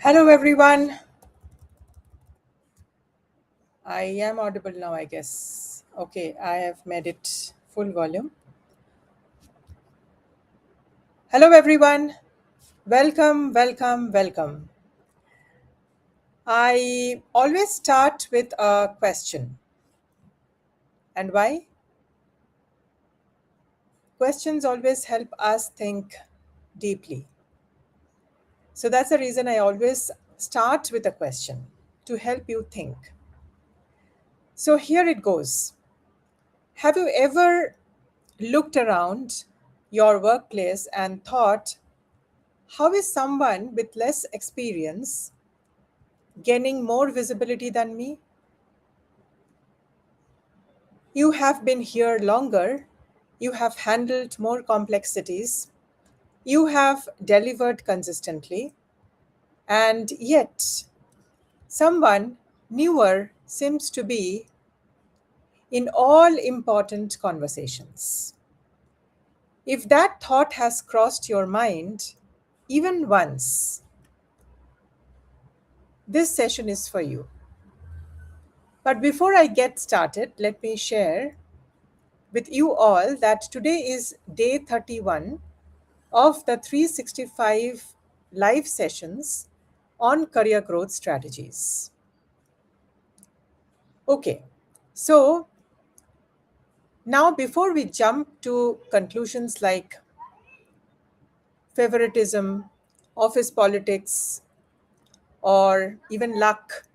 Hello, everyone. I am audible now, I guess. Okay, I have made it full volume. Hello, everyone. Welcome, welcome, welcome. I always start with a question. And why? Questions always help us think deeply. So that's the reason I always start with a question to help you think. So here it goes. Have you ever looked around your workplace and thought, how is someone with less experience gaining more visibility than me? You have been here longer, you have handled more complexities, you have delivered consistently, and yet someone newer seems to be in all important conversations. If that thought has crossed your mind even once, this session is for you. But before I get started, let me share with you all that today is day 31 of the 365 live sessions on career growth strategies. Okay, so now before we jump to conclusions like favoritism, office politics, or even luck,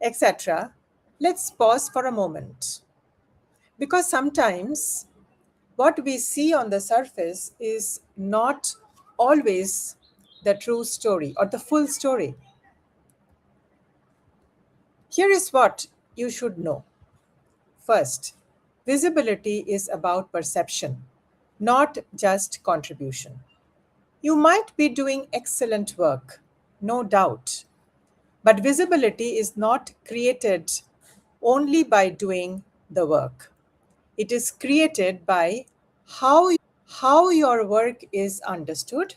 etc., let's pause for a moment. Because sometimes what we see on the surface is not always the true story or the full story. Here is what you should know. First, visibility is about perception, not just contribution. You might be doing excellent work, no doubt, but visibility is not created only by doing the work. It is created by how your work is understood,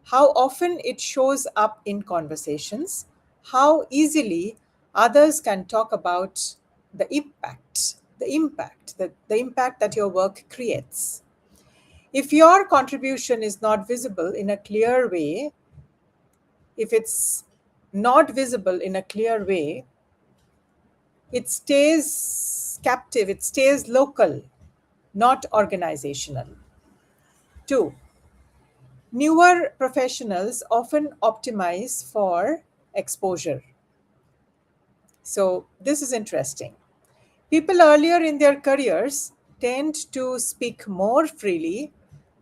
how often it shows up in conversations, how easily others can talk about the impact that your work creates. If your contribution is not visible in a clear way, if it's not visible in a clear way, it stays captive, it stays local, not organizational. Two, newer professionals often optimize for exposure. So, this is interesting. People earlier in their careers tend to speak more freely,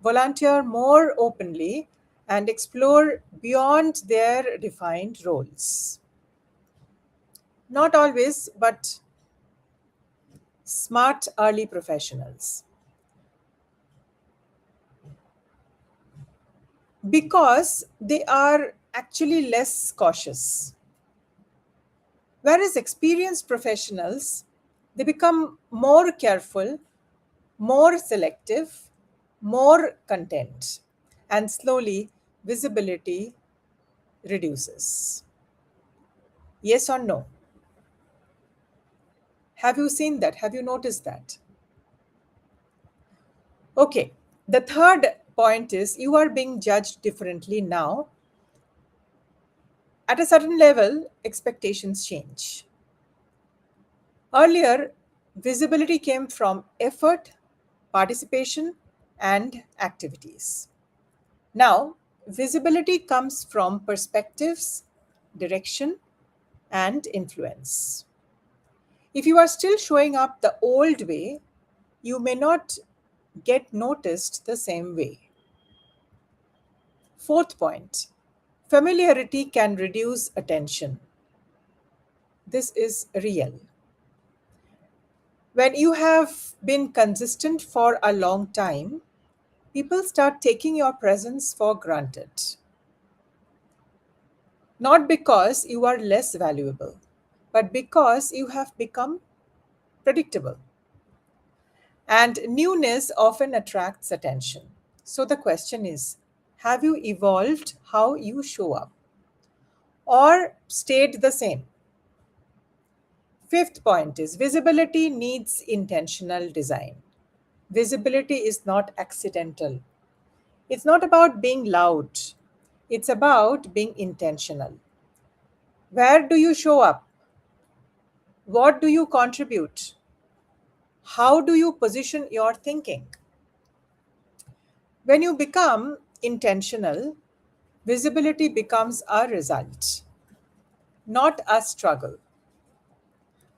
volunteer more openly, and explore beyond their defined roles. Not always, but smart early professionals. Because they are actually less cautious. Whereas experienced professionals, they become more careful, more selective, more content, and slowly visibility reduces. Yes or no? Have you seen that? Have you noticed that? Okay, the third point is you are being judged differently now. At a certain level, expectations change. Earlier, visibility came from effort, participation, and activities. Now, visibility comes from perspectives, direction, and influence. If you are still showing up the old way, you may not get noticed the same way. Fourth point, familiarity can reduce attention. This is real. When you have been consistent for a long time, people start taking your presence for granted. Not because you are less valuable, but because you have become predictable. And newness often attracts attention. So the question is, have you evolved how you show up? or stayed the same? Fifth point is visibility needs intentional design. Visibility is not accidental. It's not about being loud, it's about being intentional. Where do you show up? What do you contribute? How do you position your thinking? When you become intentional, visibility becomes a result, not a struggle.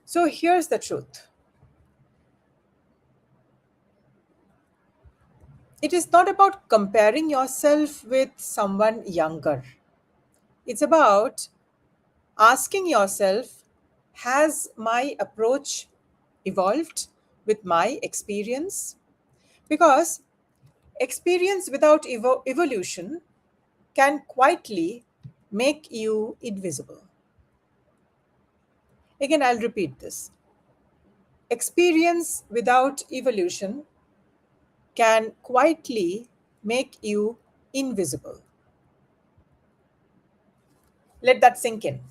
So here's the truth: it is not about comparing yourself with someone younger. It's about asking yourself, has my approach evolved with my experience? Because experience without evolution can quietly make you invisible. Again, I'll repeat this. Experience without evolution can quietly make you invisible. Let that sink in.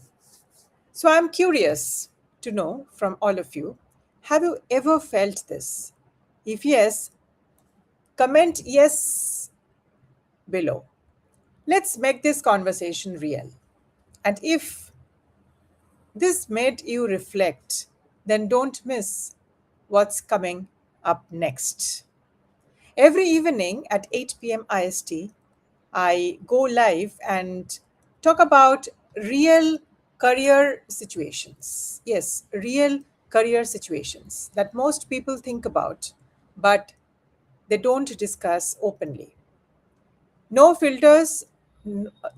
So, I'm curious to know from all of you, have you ever felt this? If yes, comment yes below. Let's make this conversation real. And if this made you reflect, then don't miss what's coming up next. Every evening at 8 p.m. IST, I go live and talk about real career situations. Yes, real career situations that most people think about, but they don't discuss openly. No filters,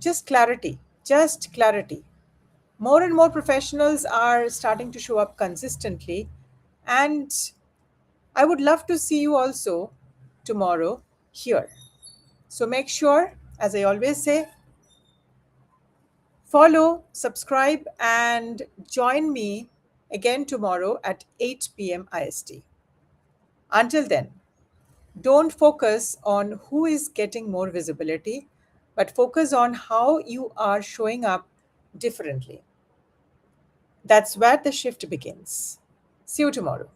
just clarity, just clarity. More and more professionals are starting to show up consistently, and I would love to see you also tomorrow here. So make sure, as I always say, follow, subscribe, and join me again tomorrow at 8 p.m. IST. Until then, don't focus on who is getting more visibility, but focus on how you are showing up differently. That's where the shift begins. See you tomorrow.